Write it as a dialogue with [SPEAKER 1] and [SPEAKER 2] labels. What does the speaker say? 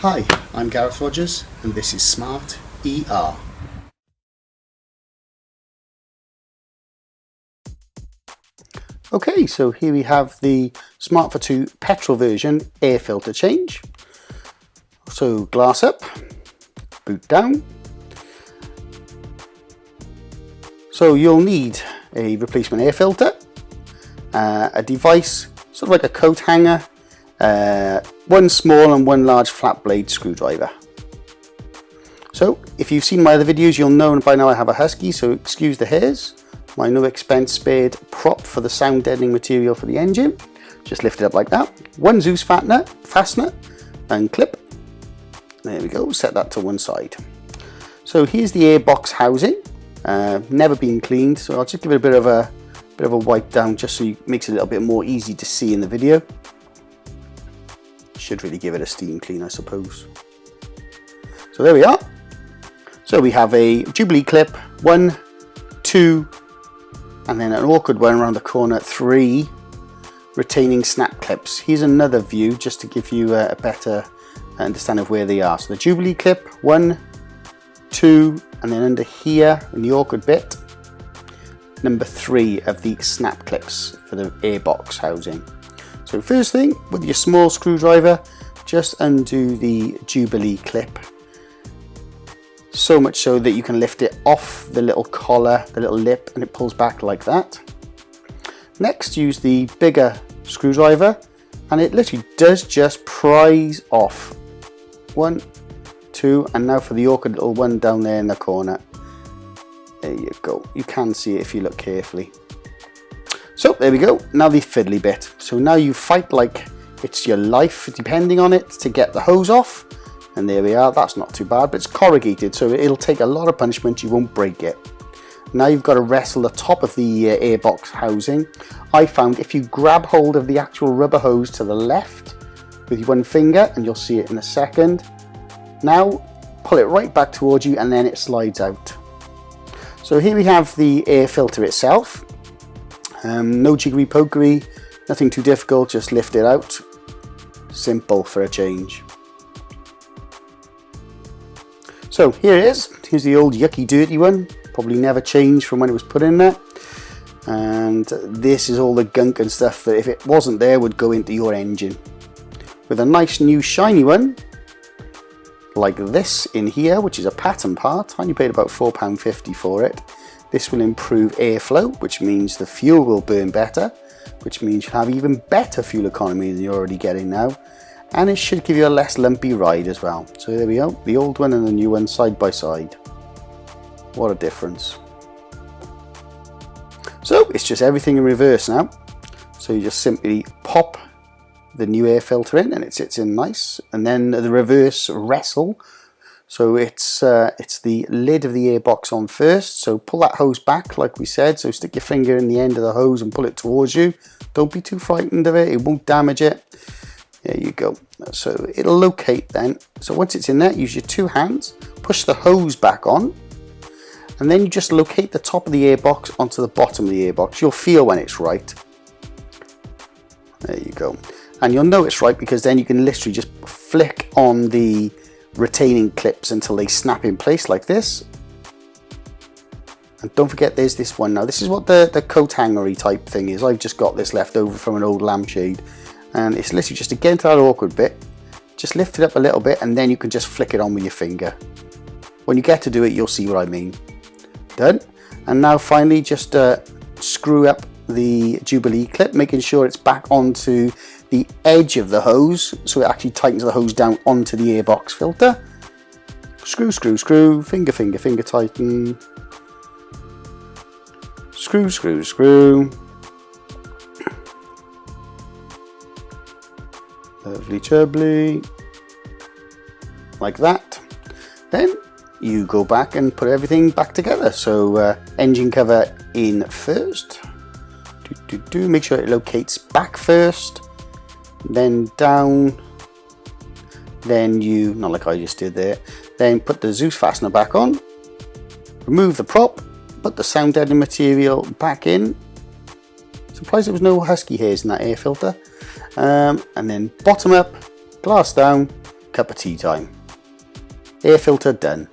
[SPEAKER 1] Hi, I'm Gareth Rogers and this is Smart ER. Okay, so here we have the Smart for 2 petrol version air filter change. So glass up, boot down. So you'll need a replacement air filter, a device sort of like a coat hanger, one small and one large flat blade screwdriver. So if you've seen my other videos, you'll know by now I have a Husky, so excuse the hairs. My no expense spared prop for the sound deadening material for the engine. Just lift it up like that. One Zeus fastener and clip. There we go, set that to one side. So here's the airbox housing. Never been cleaned, so I'll just give it a bit of a wipe down just so it makes it a little bit more easy to see in the video. Should really give it a steam clean, I suppose. So there we are. So we have a Jubilee clip, 1, 2, and then an awkward one around the corner, 3 retaining snap clips. Here's another view just to give you a better understanding of where they are. So the Jubilee clip, 1, 2, and then under here in the awkward bit, number 3 of the snap clips for the airbox housing. So first thing, with your small screwdriver, just undo the Jubilee clip, so much so that you can lift it off the little collar, the little lip, and it pulls back like that. Next, use the bigger screwdriver, and it literally does just prise off. 1, 2, and now for the awkward little one down there in the corner. There you go. You can see it if you look carefully. So there we go, now the fiddly bit. So now you fight like it's your life, depending on it, to get the hose off. And there we are, that's not too bad, but it's corrugated, so it'll take a lot of punishment, you won't break it. Now you've got to wrestle the top of the airbox housing. I found if you grab hold of the actual rubber hose to the left with one finger, and you'll see it in a second. Now pull it right back towards you and then it slides out. So here we have the air filter itself. No jiggery pokery, nothing too difficult, just lift it out. Simple for a change. So here it is, here's the old yucky dirty one, probably never changed from when it was put in there. And this is all the gunk and stuff that if it wasn't there would go into your engine. With a nice new shiny one, like this in here, which is a pattern part, I only paid about £4.50 for it. This will improve airflow, which means the fuel will burn better, which means you'll have even better fuel economy than you're already getting now. And it should give you a less lumpy ride as well. So there we go, the old one and the new one side by side. What a difference. So it's just everything in reverse now. So you just simply pop the new air filter in and it sits in nice. And then the reverse wrestle. So it's the lid of the airbox on first. So pull that hose back like we said. So stick your finger in the end of the hose and pull it towards you. Don't be too frightened of it, it won't damage it. There you go. So it'll locate then. So once it's in there, use your 2 hands, push the hose back on, and then you just locate the top of the airbox onto the bottom of the airbox. You'll feel when it's right. There you go. And you'll know it's right because then you can literally just flick on the retaining clips until they snap in place like this. And don't forget there's this one now. This is what the coat hangery type thing is. I've just got this left over from an old lampshade. And it's literally just to get into that awkward bit, just lift it up a little bit and then you can just flick it on with your finger. When you get to do it, you'll see what I mean. Done. And now finally just screw up the Jubilee clip, making sure it's back onto the edge of the hose, so it actually tightens the hose down onto the airbox filter. Screw, screw, screw, finger, finger, finger tighten. Screw, screw, screw. Lovely chubbly, like that. Then you go back and put everything back together. So engine cover in first. Make sure it locates back first, then down, then you, not like I just did there, then put the Zeus fastener back on, remove the prop, put the sound deadening material back in. Surprised there was no Husky hairs in that air filter. And then bottom up, glass down, cup of tea time. Air filter done.